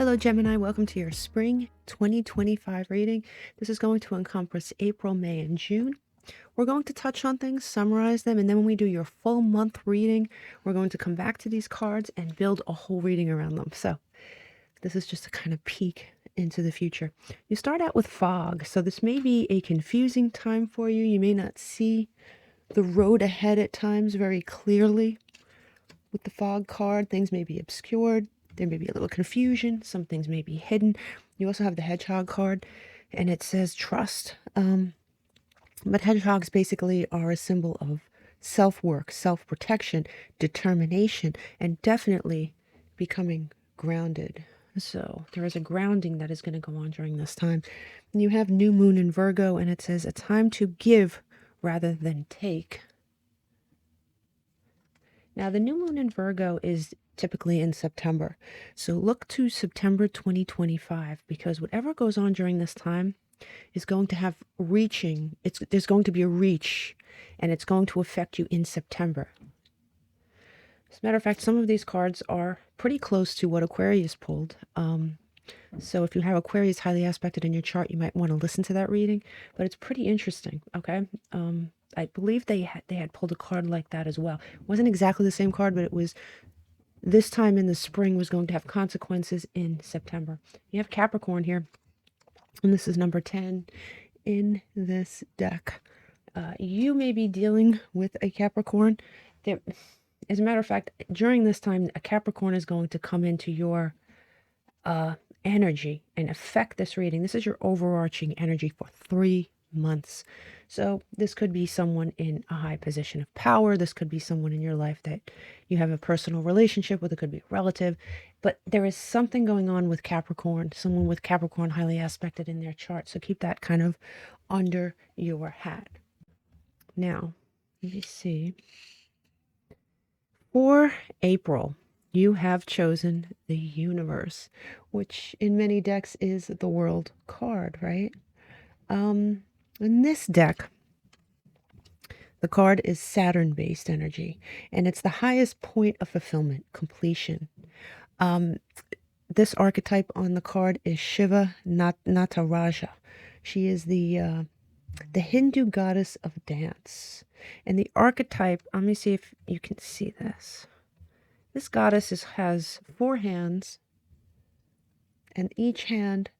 Hello Gemini, welcome to your spring 2025 reading. This is going to encompass April, May, and June. We're going to touch on things, summarize them, and then when we do your full month reading, we're going to come back to these cards and build a whole reading around them. So this is just a kind of peek into the future. You start out with fog, so this may be a confusing time for you. You may not see the road ahead at times very clearly. With the fog card, things may be obscured. There may be a little confusion. Some things may be hidden. You also have the hedgehog card, and it says trust. But hedgehogs basically are a symbol of self-work, self-protection, determination, and definitely becoming grounded. So there is a grounding that is going to go on during this time. And you have new moon in Virgo, and it says a time to give rather than take. Now, the new moon in Virgo is typically in September. So look to September 2025, because whatever goes on during this time is going to have there's going to be a reach, and it's going to affect you in September. As a matter of fact, some of these cards are pretty close to what Aquarius pulled. So if you have Aquarius highly aspected in your chart, you might want to listen to that reading, but it's pretty interesting, okay? I believe they had pulled a card like that as well. It wasn't exactly the same card, but it was this time in the spring was going to have consequences in September. You have Capricorn here, and this is number 10 in this deck. You may be dealing with a Capricorn. As a matter of fact, during this time, a Capricorn is going to come into your energy and affect this reading. This is your overarching energy for 3 months. So this could be someone in a high position of power. This could be someone in your life that you have a personal relationship with. It could be a relative. But there is something going on with Capricorn, someone with Capricorn highly aspected in their chart. So keep that kind of under your hat. Now, let me see. For April, you have chosen the universe, which in many decks is the world card, right? In this deck, the card is Saturn-based energy, and it's the highest point of fulfillment, completion. This archetype on the card is Shiva Nataraja. She is the Hindu goddess of dance. And the archetype, let me see if you can see this. This goddess has 4 hands, and each hand,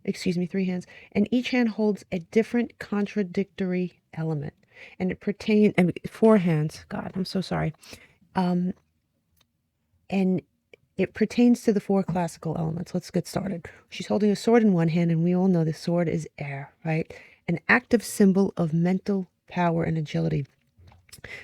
3 hands, and each hand holds a different contradictory element. And it pertains, 4 hands, God, I'm so sorry. And it pertains to the 4 classical elements. Let's get started. She's holding a sword in one hand, and we all know the sword is air, right? An active symbol of mental power and agility.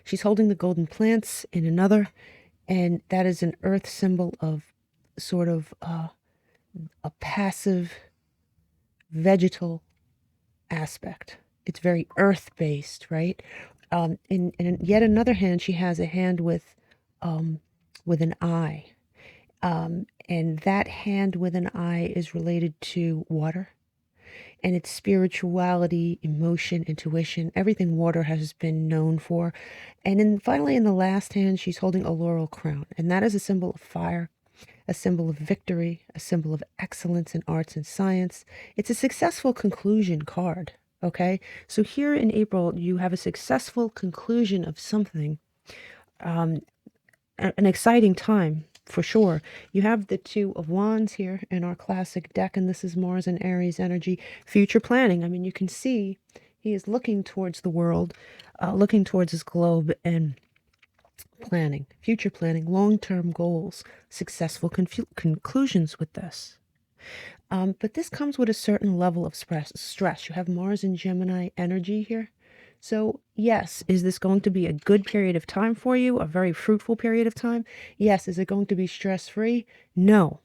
She's holding the golden plants in another, and that is an earth symbol of sort of a passive vegetal aspect. It's very earth-based, right? In yet another hand, she has a hand with an eye. And that hand with an eye is related to water. And it's spirituality, emotion, intuition, everything water has been known for. And then finally, in the last hand, she's holding a laurel crown. And that is a symbol of fire, a symbol of victory, a symbol of excellence in arts and science. It's a successful conclusion card, okay? So here in April, you have a successful conclusion of something, an exciting time. For sure. You have the 2 of Wands here in our classic deck, and this is Mars and Aries energy. Future planning. I mean, you can see he is looking towards the world, looking towards his globe, and planning, future planning, long-term goals, successful conclusions with this. But this comes with a certain level of stress. You have Mars and Gemini energy here. So yes, is this going to be a good period of time for you? A very fruitful period of time? Yes. Is it going to be stress-free? No,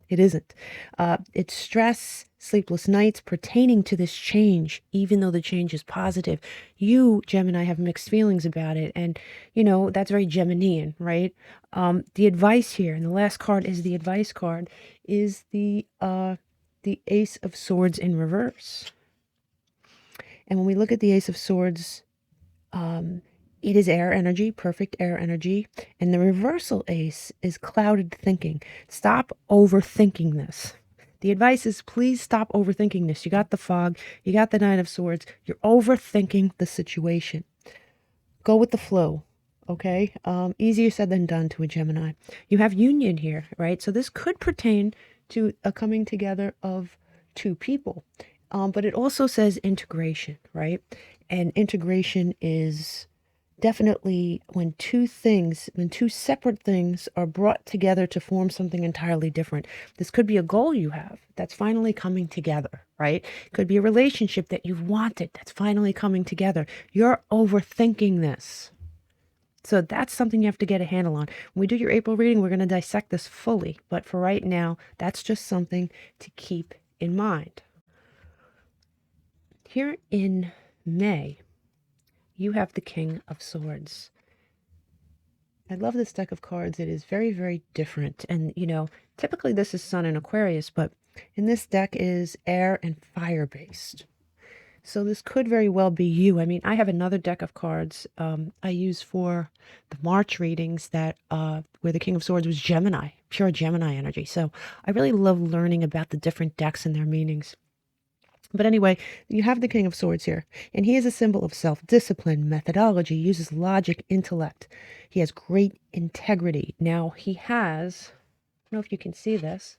it isn't. It's stress, sleepless nights pertaining to this change, even though the change is positive. You, Gemini, have mixed feelings about it. And, you know, that's very Geminian, right? The advice here, and the last card is the advice card, is the Ace of Swords in reverse. And when we look at the Ace of Swords, It is air energy, perfect air energy. And the reversal ace is clouded thinking. Stop overthinking this. The advice is please stop overthinking this. You got the fog, you got the Nine of Swords. You're overthinking the situation. Go with the flow, okay? Easier said than done to a Gemini. You have union here, right? So this could pertain to a coming together of two people. But it also says integration, right? And integration is definitely when two separate things are brought together to form something entirely different. This could be a goal you have that's finally coming together, right? It could be a relationship that you've wanted that's finally coming together. You're overthinking this. So that's something you have to get a handle on. When we do your April reading, we're going to dissect this fully. But for right now, that's just something to keep in mind. Here in May, you have the King of Swords. I love this deck of cards. It is very, very different. And, you know, typically this is Sun and Aquarius, but in this deck is air and fire based. So this could very well be you. I mean, I have another deck of cards I use for the March readings that where the King of Swords was Gemini, pure Gemini energy. So I really love learning about the different decks and their meanings. But anyway, you have the King of Swords here, and he is a symbol of self-discipline, methodology, uses logic, intellect. He has great integrity. Now, he has, I don't know if you can see this.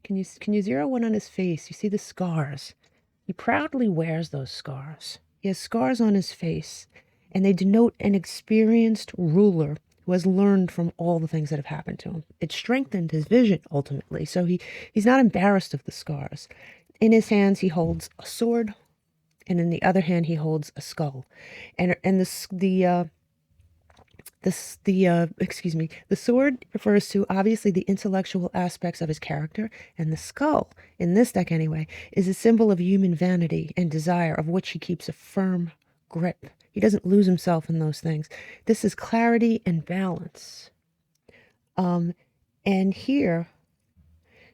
Can you zero in on his face? You see the scars. He proudly wears those scars. He has scars on his face, and they denote an experienced ruler who has learned from all the things that have happened to him. It strengthened his vision, ultimately, so he's not embarrassed of the scars. In his hands, he holds a sword, and in the other hand, he holds a skull. And the sword refers to obviously the intellectual aspects of his character, and the skull, in this deck anyway, is a symbol of human vanity and desire, of which he keeps a firm grip. He doesn't lose himself in those things. This is clarity and balance. And here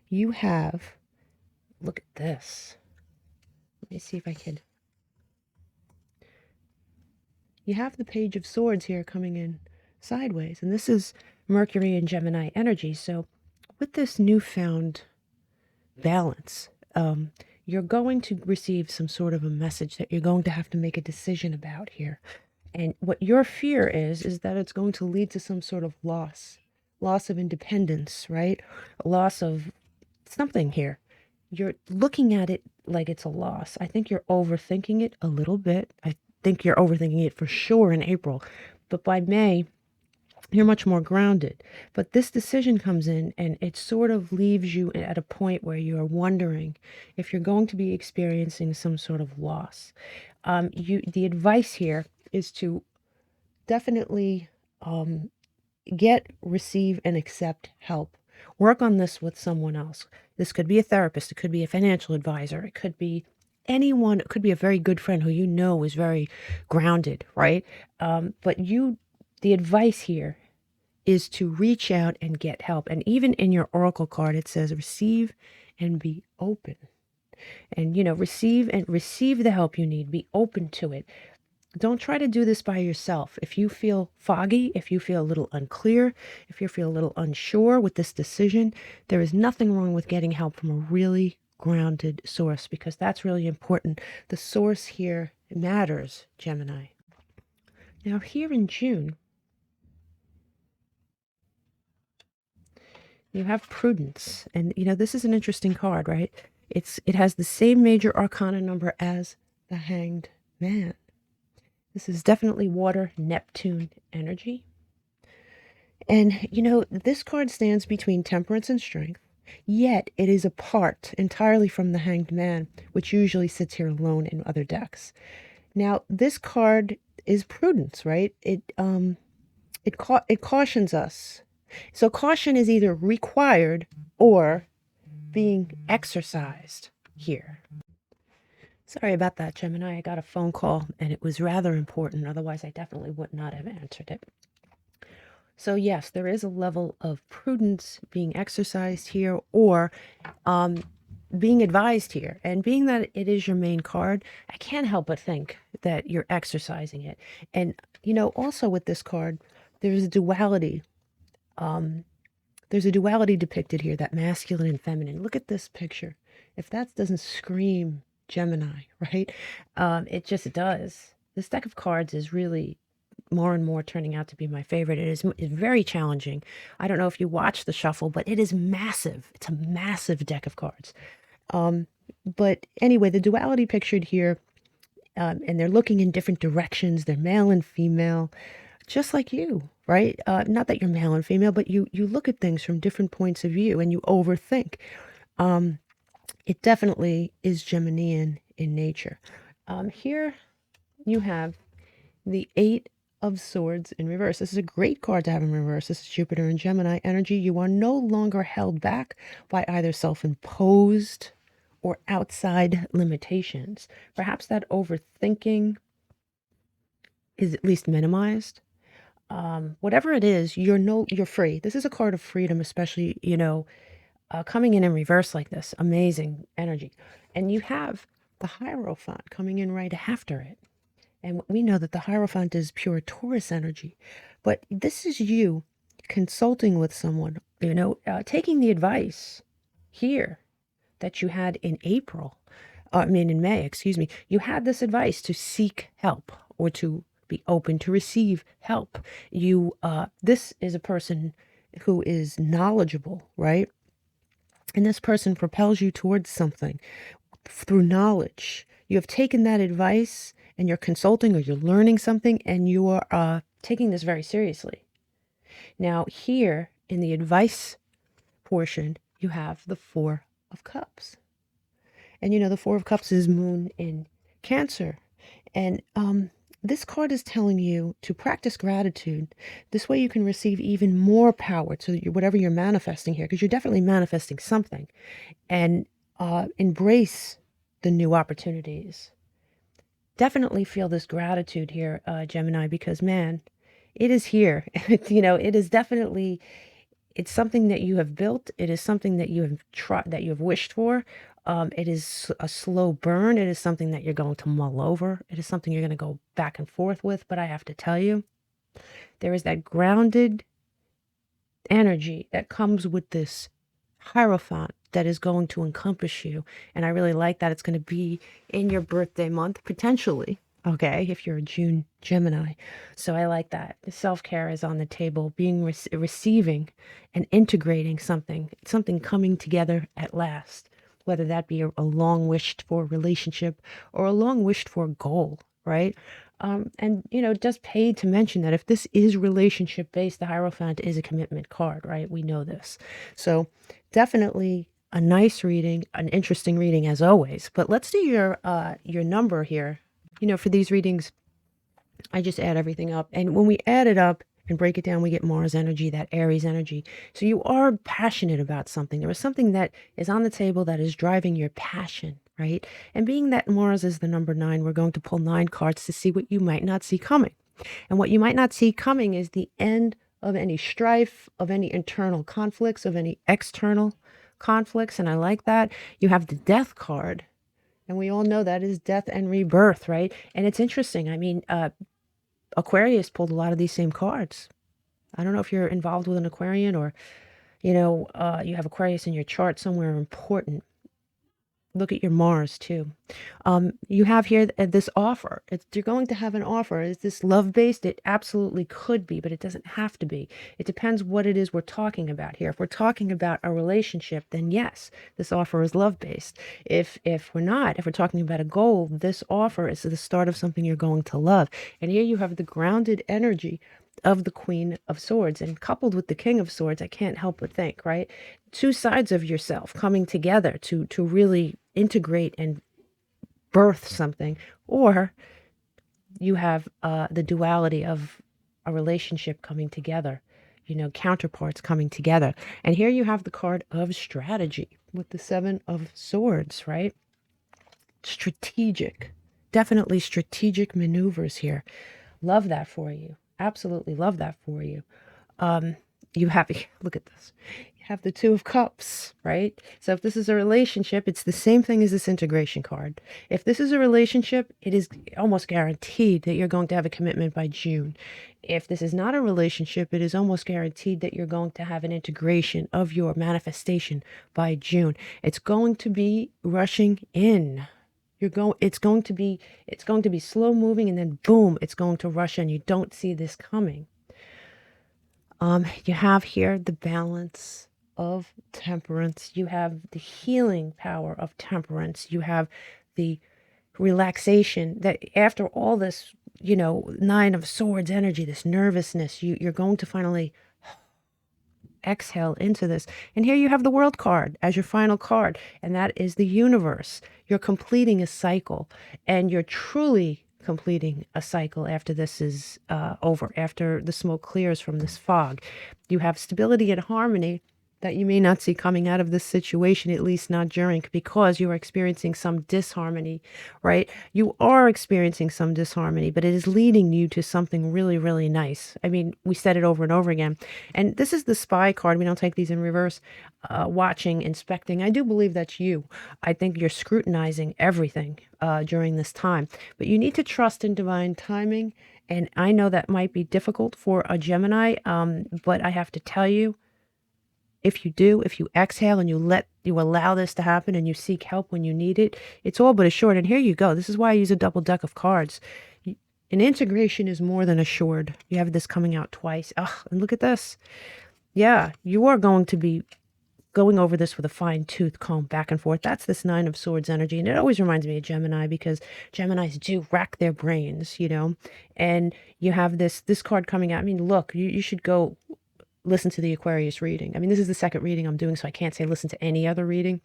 you have, look at this. Let me see if I can. You have the Page of Swords here coming in sideways, and this is Mercury and Gemini energy. So with this newfound balance, you're going to receive some sort of a message that you're going to have to make a decision about here. And what your fear is that it's going to lead to some sort of loss of independence, right? A loss of something here. You're looking at it like it's a loss. I think you're overthinking it a little bit. I think you're overthinking it for sure in April. But by May, you're much more grounded. But this decision comes in and it sort of leaves you at a point where you're wondering if you're going to be experiencing some sort of loss. The advice here is to definitely get, receive, and accept help. Work on this with someone else. This could be a therapist. It could be a financial advisor. It could be anyone. It could be a very good friend who you know is very grounded, right? But the advice here is to reach out and get help. And even in your oracle card, it says receive and be open. And, you know, receive the help you need. Be open to it. Don't try to do this by yourself. If you feel foggy, if you feel a little unclear, if you feel a little unsure with this decision, there is nothing wrong with getting help from a really grounded source, because that's really important. The source here matters, Gemini. Now here in June, you have Prudence. And, you know, this is an interesting card, right? It has the same major arcana number as the Hanged Man. This is definitely water, Neptune energy. And, you know, this card stands between temperance and strength, yet it is apart entirely from the Hanged Man, which usually sits here alone in other decks. Now, this card is prudence, right? It cautions us. So caution is either required or being exercised here. Sorry about that, Gemini. I got a phone call and it was rather important. Otherwise, I definitely would not have answered it. So yes, there is a level of prudence being exercised here, or being advised here. And being that it is your main card, I can't help but think that you're exercising it. And, you know, also with this card, there's a duality. There's a duality depicted here, that masculine and feminine. Look at this picture. If that doesn't scream Gemini, right? It just does. This deck of cards is really more and more turning out to be my favorite. It's very challenging. I don't know if you watch the shuffle, but it is massive. It's a massive deck of cards. But anyway, the duality pictured here, and they're looking in different directions. They're male and female, just like you, right? Not that you're male and female, but you look at things from different points of view and you overthink. It definitely is Geminian in nature. Here you have the Eight of Swords in reverse. This is a great card to have in reverse. This is Jupiter and Gemini energy. You are no longer held back by either self-imposed or outside limitations. Perhaps that overthinking is at least minimized. Whatever it is, you're free. This is a card of freedom, especially, you know, coming in reverse like this. Amazing energy. And you have the Hierophant coming in right after it. And we know that the Hierophant is pure Taurus energy. But this is you consulting with someone, you know, taking the advice here that you had in in May, excuse me. You had this advice to seek help or to be open to receive help. This is a person who is knowledgeable, right? And this person propels you towards something through knowledge. You have taken that advice and you're consulting or you're learning something, and you are taking this very seriously. Now, here in the advice portion, you have the Four of Cups. And you know, the Four of Cups is Moon in Cancer. And this card is telling you to practice gratitude. This way you can receive even more power to whatever you're manifesting here, because you're definitely manifesting something. And embrace the new opportunities. Definitely feel this gratitude here, Gemini, because man, it is here. You know, it is definitely, it's something that you have built. It is something that you have tried, that you have wished for. It is a slow burn. It is something that you're going to mull over. It is something you're going to go back and forth with. But I have to tell you, there is that grounded energy that comes with this Hierophant that is going to encompass you. And I really like that. It's going to be in your birthday month, potentially, okay, if you're a June Gemini. So I like that. The self-care is on the table, being receiving and integrating something coming together at last, whether that be a long wished for relationship or a long wished for goal, right? And, you know, just paid to mention that if this is relationship based, the Hierophant is a commitment card, right? We know this. So definitely a nice reading, an interesting reading as always. But let's do your number here. You know, for these readings, I just add everything up. And when we add it up and break it down, we get Mars energy, that Aries energy. So you are passionate about something. There is something that is on the table that is driving your passion, right? And being that Mars is the number 9, we're going to pull 9 cards to see what you might not see coming. And what you might not see coming is the end of any strife, of any internal conflicts, of any external conflicts. And I like that. You have the Death card. And we all know that is death and rebirth, right? And it's interesting. I mean, Aquarius pulled a lot of these same cards. I don't know if you're involved with an Aquarian or, you know, you have Aquarius in your chart somewhere important. Look at your Mars too. You have here this offer. You're going to have an offer. Is this love-based? It absolutely could be, but it doesn't have to be. It depends what it is we're talking about here. If we're talking about a relationship, then yes, this offer is love-based. If we're not, if we're talking about a goal, this offer is the start of something you're going to love. And here you have the grounded energy of the Queen of Swords, and coupled with the King of Swords, I can't help but think, right? Two sides of yourself coming together to really integrate and birth something. Or you have the duality of a relationship coming together, you know, counterparts coming together. And here you have the card of strategy with the 7 of Swords, right? Strategic, definitely strategic maneuvers here. Love that for you. Absolutely love that for you. You have, look at this. have the Two of Cups, right? So if this is a relationship, it's the same thing as this integration card. If this is a relationship, it is almost guaranteed that you're going to have a commitment by June. If this is not a relationship, it is almost guaranteed that you're going to have an integration of your manifestation by June. It's going to be rushing in. It's going to be slow moving, and then boom, it's going to rush in. You don't see this coming. You have here the balance of temperance. You have the healing power of temperance. You have the relaxation that after all this, Nine of Swords energy, this nervousness, you're going to finally exhale into this. And here you have the World card as your final card, and that is the universe. You're completing a cycle, and you're truly completing a cycle after this is over, after the smoke clears from this fog. You have stability and harmony that you may not see coming out of this situation, at least not during, because you are experiencing some disharmony, right? You are experiencing some disharmony, but it is leading you to something really, really nice. I mean, we said it over and over again. And this is the spy card. We don't take these in reverse. Watching, inspecting. I do believe that's you. I think you're scrutinizing everything during this time. But you need to trust in divine timing. And I know that might be difficult for a Gemini, but I have to tell you, if you exhale and you allow this to happen and you seek help when you need it, it's all but assured. And here you go. This is why I use a double deck of cards. An integration is more than assured. You have this coming out twice. And look at this. Yeah, you are going to be going over this with a fine-tooth comb back and forth. That's this Nine of Swords energy. And it always reminds me of Gemini, because Geminis do rack their brains, and you have this card coming out. I mean, look, you should go listen to the Aquarius reading. I mean, this is the second reading I'm doing, so I can't say listen to any other reading,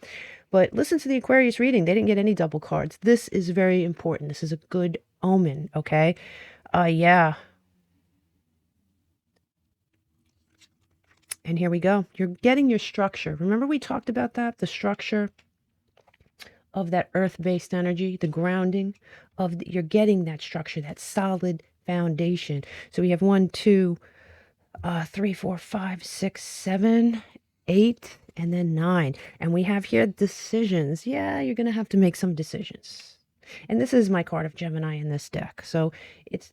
but listen to the Aquarius reading. They didn't get any double cards. This is very important. This is a good omen, okay? Yeah. And here we go. You're getting your structure. Remember we talked about that? The structure of that earth-based energy, the grounding you're getting that structure, that solid foundation. So we have 1, 2, 3, 4, 5, 6, 7, 8, and then 9. And we have here decisions. Yeah, you're going to have to make some decisions. And this is my card of Gemini in this deck. So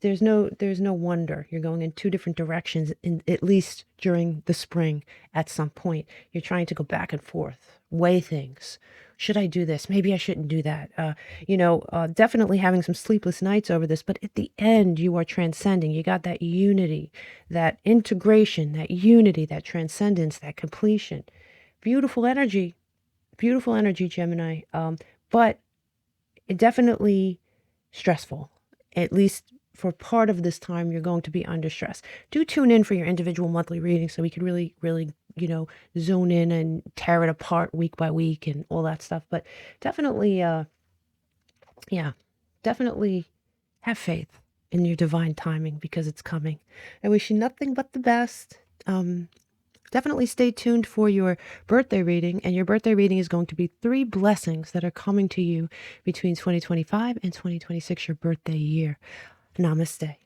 there's no wonder you're going in two different directions, at least during the spring at some point. You're trying to go back and forth, weigh things. Should I do this? Maybe I shouldn't do that. Definitely having some sleepless nights over this, but at the end, you are transcending. You got that unity, that integration, that unity, that transcendence, that completion. Beautiful energy, Gemini. But it definitely stressful. At least for part of this time, you're going to be under stress. Do tune in for your individual monthly reading so we can really, really, zone in and tear it apart week by week and all that stuff. But definitely, definitely have faith in your divine timing, because it's coming. I wish you nothing but the best. Definitely stay tuned for your birthday reading, and your birthday reading is going to be 3 blessings that are coming to you between 2025 and 2026, your birthday year. Namaste.